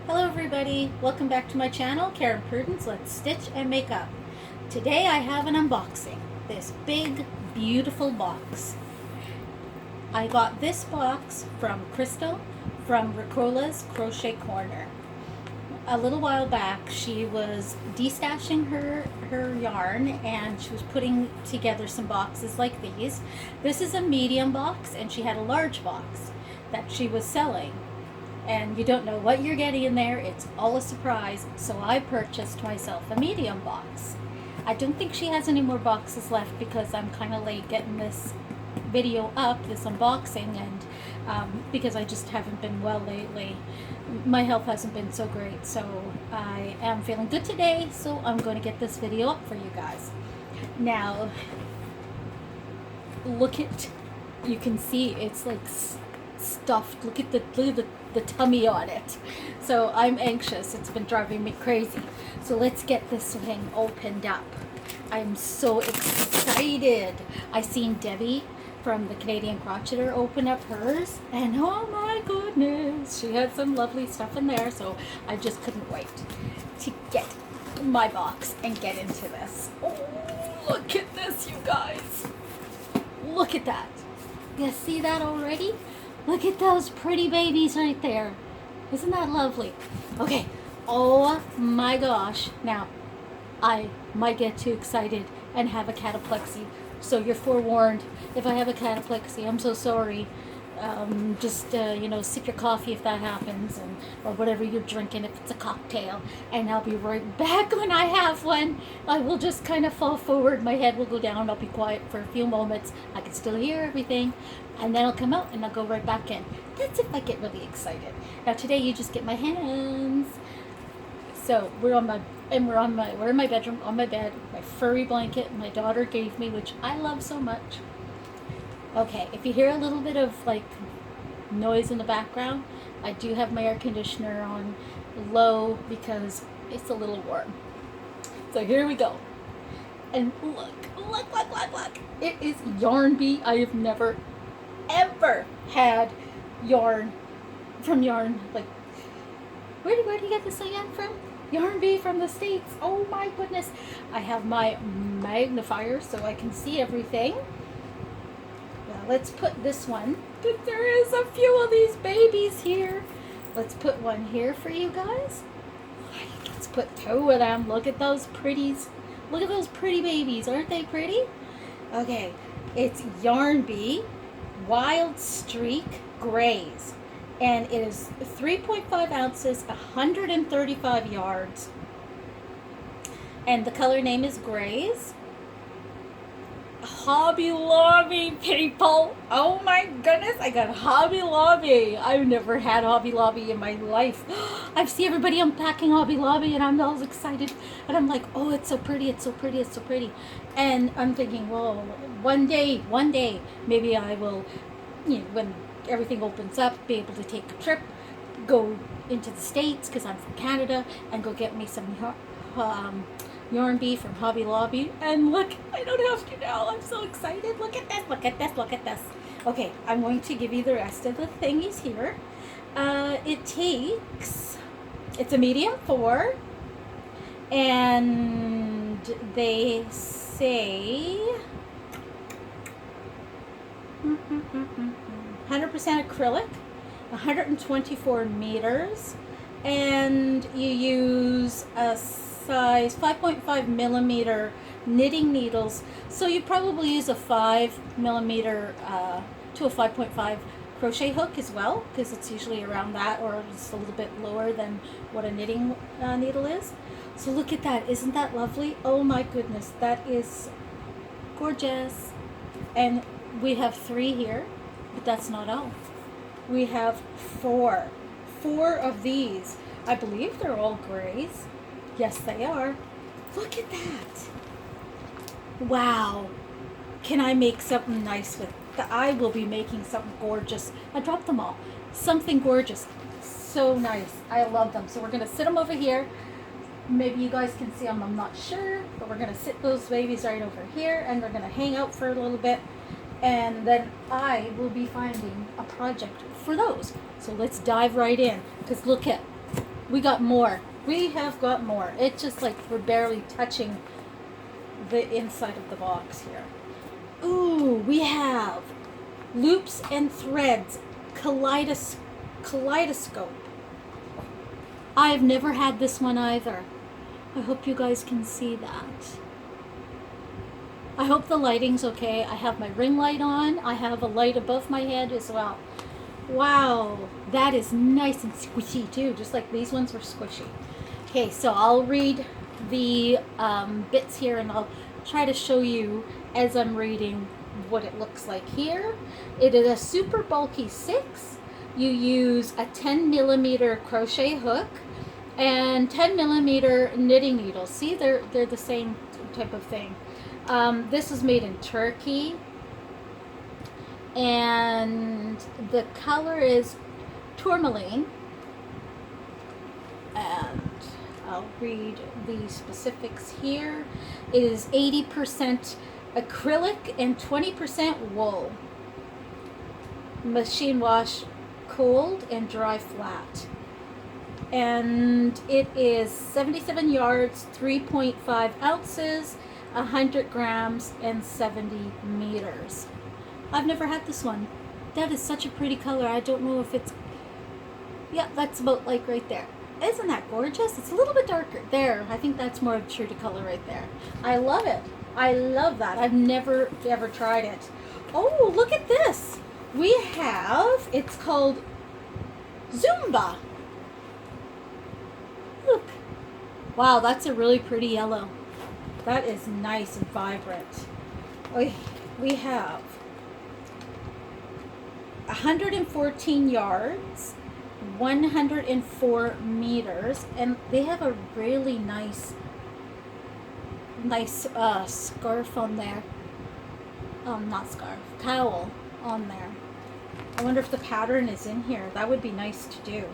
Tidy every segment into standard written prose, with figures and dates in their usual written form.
Hello everybody, welcome back to my channel, Karen Prudence. Let's stitch and make up. Today I have an unboxing. This big, beautiful box. I got this box from Crystal from Ricola's Crochet Corner. A little while back she was destashing her yarn and she was putting together some boxes like these. This is a medium box and she had a large box that she was selling. And you don't know what you're getting in there. It's all a surprise. So I purchased myself a medium box. I don't think she has any more boxes left because I'm kind of late getting this video up, this unboxing, and because I just haven't been well lately. My health hasn't been so great, so I am feeling good today, so I'm going to get this video up for you guys. Now, look at, you can see it's like stuffed. Look at the tummy on it. So I'm anxious. It's been driving me crazy. So let's get this thing opened up. I'm so excited. I seen Debbie from the Canadian Crocheter open up hers, and oh my goodness, she had some lovely stuff in there. So I just couldn't wait to get my box and get into this. Oh, look at this, you guys. Look at that. You see that already? Look at those pretty babies right there. Isn't that lovely? Okay. Oh my gosh. Now, I might get too excited and have a cataplexy. So you're forewarned. If I have a cataplexy, I'm so sorry. Just sip your coffee if that happens, or whatever you're drinking, if it's a cocktail, and I'll be right back when I have one. I will just kind of fall forward, my head will go down, I'll be quiet for a few moments, I can still hear everything, and then I'll come out and I'll go right back in. That's if I get really excited. Now today you just get my hands. So we're in my bedroom, on my bed, my furry blanket my daughter gave me, which I love so much. Okay, if you hear a little bit of like noise in the background, I do have my air conditioner on low because it's a little warm. So here we go. And look. It is Yarn Bee. I have never, ever had yarn from Yarn. Like, where do you get this again from? Yarn Bee from the States. Oh my goodness. I have my magnifier so I can see everything. Let's put this one. There is a few of these babies here. Let's put one here for you guys. Let's put two of them. Look at those pretties. Look at those pretty babies. Aren't they pretty? Okay, it's Yarn Bee Wild Streak Grays. And it is 3.5 ounces, 135 yards. And the color name is Grays. Hobby Lobby, people. Oh my goodness, I got Hobby Lobby. I've never had Hobby Lobby in my life. I see everybody unpacking Hobby Lobby and I'm all excited. And I'm like, oh, it's so pretty, it's so pretty, it's so pretty. And I'm thinking, well, one day, maybe I will, when everything opens up, be able to take a trip, go into the States, because I'm from Canada, and go get me some Yarn Bee from Hobby Lobby. And look, I don't have to now. I'm so excited. Look at this, look at this, look at this. Okay, I'm going to give you the rest of the thingies here. It's a medium 4, and they say 100% acrylic, 124 meters, and you use a size 5.5 millimeter knitting needles, so you probably use a 5 millimeter to a 5.5 crochet hook as well, because it's usually around that or just a little bit lower than what a knitting needle is. So look at that. Isn't that lovely? Oh my goodness, that is gorgeous. And we have 3 here, but that's not all. We have 4 of these. I believe they're all grays. Yes, they are. Look at that. Wow. Can I make something nice with that? I will be making something gorgeous. I dropped them all. Something gorgeous. So nice. I love them. So we're going to sit them over here. Maybe you guys can see them. I'm not sure. But we're going to sit those babies right over here. And we're going to hang out for a little bit. And then I will be finding a project for those. So let's dive right in. Because look at we got more. We have got more. It's just like we're barely touching the inside of the box here. Ooh, we have loops and threads kaleidoscope. I've never had this one either. I hope you guys can see that. I hope the lighting's okay. I have my ring light on. I have a light above my head as well. Wow, that is nice and squishy too, just like these ones were squishy. Okay, so I'll read the bits here and I'll try to show you as I'm reading what it looks like here. It is a super bulky 6. You use a 10mm crochet hook and 10mm knitting needles. See, they're the same type of thing. This is made in Turkey, and the color is tourmaline. And I'll read the specifics here. It is 80% acrylic and 20% wool. Machine wash cold and dry flat. And it is 77 yards, 3.5 ounces, 100 grams, and 70 meters. I've never had this one. That is such a pretty color. I don't know if it's... Yeah, that's about like right there. Isn't that gorgeous? It's a little bit darker. There, I think that's more true to color right there. I love it. I love that. I've never ever tried it. Oh, look at this. We have, it's called Zumba. Look. Wow, that's a really pretty yellow. That is nice and vibrant. We have 114 yards, 104 meters, and they have a really nice scarf on there. Not scarf, cowl on there. I wonder if the pattern is in here. That would be nice to do.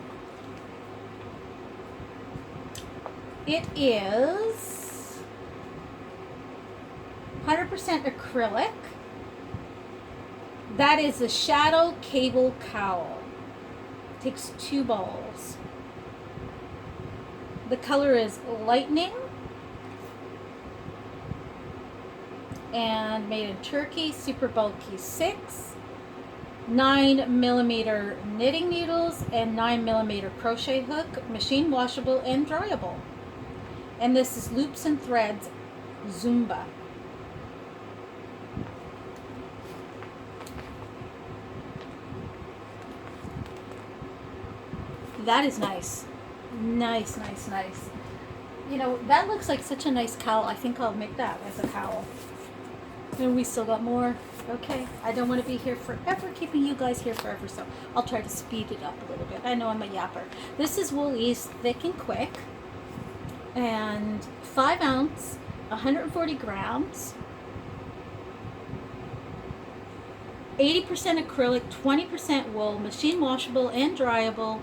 It is 100% acrylic. That is a shadow cable cowl. It takes 2 balls. The color is lightning. And made in Turkey, super bulky 6. 9mm knitting needles and 9mm crochet hook, machine washable and dryable. And this is Loops and Threads Zumba. That is nice. Nice, nice, nice. You know, that looks like such a nice cowl. I think I'll make that as a cowl. And we still got more. Okay, I don't want to be here forever, keeping you guys here forever, so I'll try to speed it up a little bit. I know I'm a yapper. This is Woolies Thick and Quick, and 5 ounce, 140 grams, 80% acrylic, 20% wool, machine washable and dryable,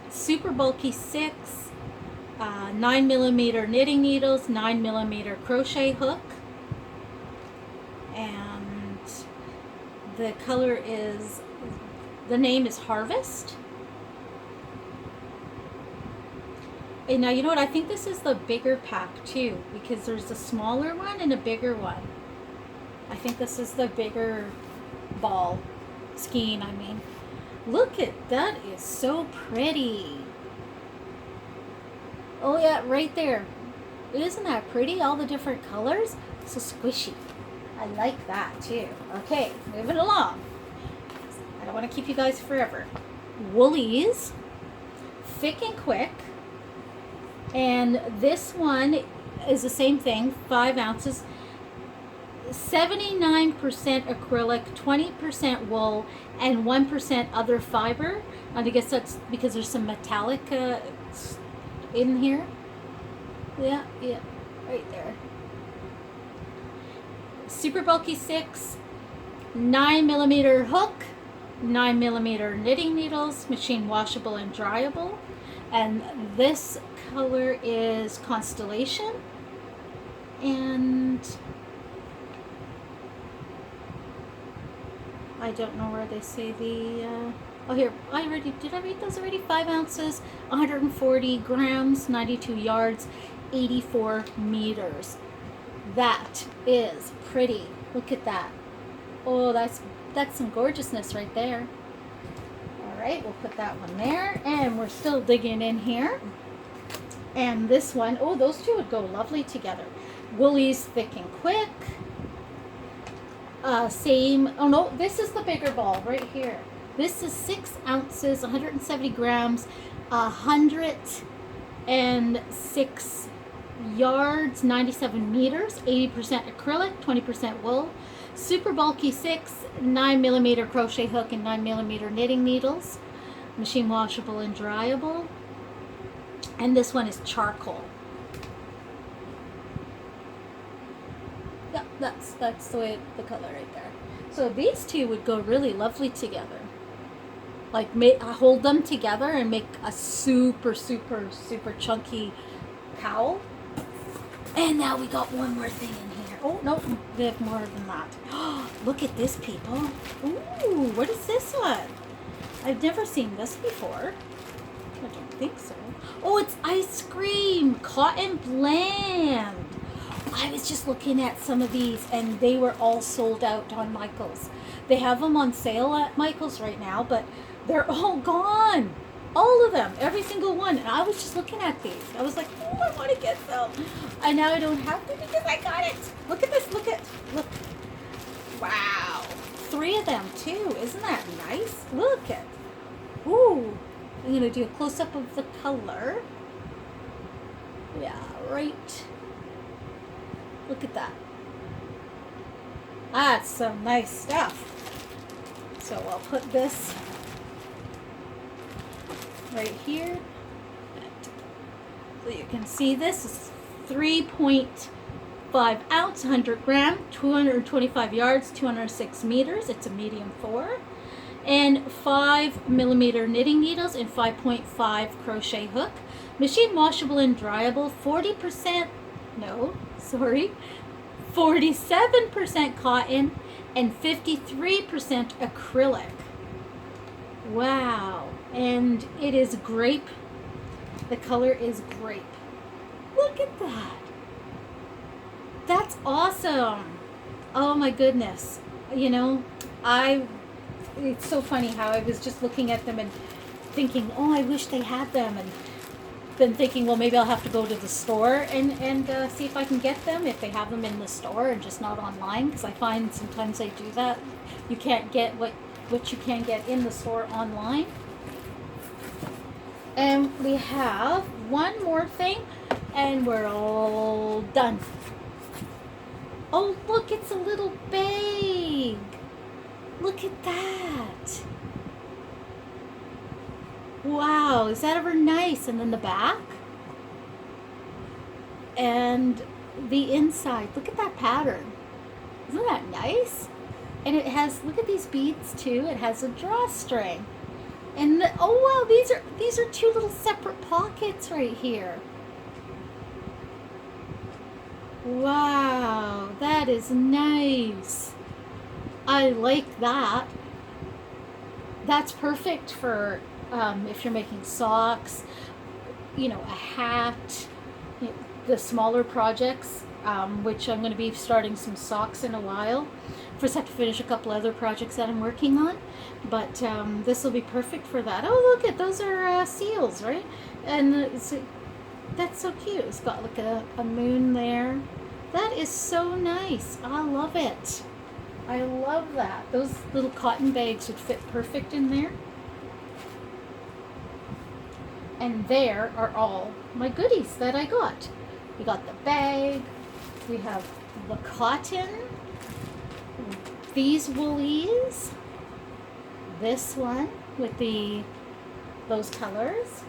super bulky 6, 9mm knitting needles, 9mm crochet hook, and the color is, the name is Harvest. And now, you know what, I think this is the bigger pack too, because there's a smaller one and a bigger one. I think this is the bigger ball skein, I mean. Look at that, is so pretty. Oh yeah, right there. Isn't that pretty? All the different colors. So squishy. I like that too. Okay, moving along. I don't want to keep you guys forever. Woolies Thick and Quick. And this one is the same thing, 5 ounces. 79% acrylic, 20% wool, and 1% other fiber. And I guess that's because there's some metallic in here. Yeah, right there. Super bulky 6, 9mm hook, 9mm knitting needles, machine washable and dryable. And this color is Constellation. And I don't know where they say the Oh, here, did I read those already? 5 ounces, 140 grams, 92 yards, 84 meters. That is pretty. Look at that. Oh, that's some gorgeousness right there. All right, we'll put that one there. And we're still digging in here. And this one, oh, those two would go lovely together. Woolies Thick and Quick. Oh no, this is the bigger ball right here. This is 6 ounces, 170 grams, 106 yards, 97 meters, 80% acrylic, 20% wool. Super bulky 6, 9mm crochet hook and 9mm knitting needles. Machine washable and dryable. And this one is charcoal. Yeah, that's the way the color right there. So these two would go really lovely together. Like hold them together and make a super chunky cowl. And now we got one more thing in here. Oh no, we have more than that. Look at this, people. Ooh, what is this one? I've never seen this before. I don't think so. Oh, it's ice cream, cotton blend. I was just looking at some of these and they were all sold out on Michael's. They have them on sale at Michael's right now, but they're all gone. All of them, every single one. And I was just looking at these. I was like, oh, I want to get some. And now I don't have to because I got it. Look at this, look. Wow. 3 of them too. Isn't that nice? Look at. Ooh. I'm going to do a close-up of the color. Yeah, right. Look at that. That's some nice stuff. So I'll put this right here. So you can see this is 3.5 ounce, 100 gram, 225 yards, 206 meters. It's a medium 4. And 5mm knitting needles and 5.5 crochet hook. Machine washable and dryable, 47% cotton and 53% acrylic. Wow. And it is grape. The color is grape. Look at that. That's awesome. Oh my goodness. You know, it's so funny how I was just looking at them and thinking, oh, I wish they had them, and then thinking, well, maybe I'll have to go to the store and see if I can get them, if they have them in the store and just not online, because I find sometimes they do that. You can't get what you can get in the store online. And we have one more thing and we're all done. Oh, look, it's a little bag. Look at that. Wow, is that ever nice? And then the back. And the inside. Look at that pattern. Isn't that nice? And it has, look at these beads too. It has a drawstring. And oh wow, these are 2 little separate pockets right here. Wow, that is nice. I like that. That's perfect for if you're making socks, you know, a hat, you know, the smaller projects, which I'm going to be starting some socks in a while. First I have to finish a couple other projects that I'm working on, but this will be perfect for that. Oh, look at those are seals, right? And that's so cute. It's got like a moon there. That is so nice. I love it. I love that. Those little cotton bags would fit perfect in there. And there are all my goodies that I got. We got the bag. We have the cotton. These woolies. This one with those colors.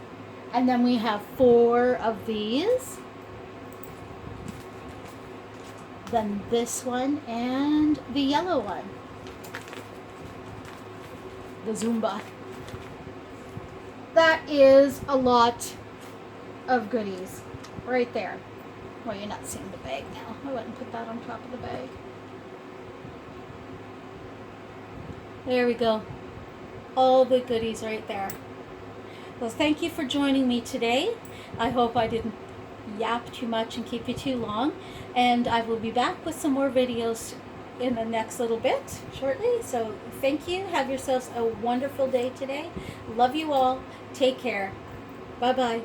And then we have 4 of these. Then this one and the yellow one. The Zumba. That is a lot of goodies right there. Well, you're not seeing the bag now. I went and put that on top of the bag. There we go. all the goodies right there. Well, thank you for joining me today. I hope I didn't yap too much and keep you too long. And I will be back with some more videos in the next little bit shortly. So thank you. Have yourselves a wonderful day today. Love you all. Take care. Bye-bye.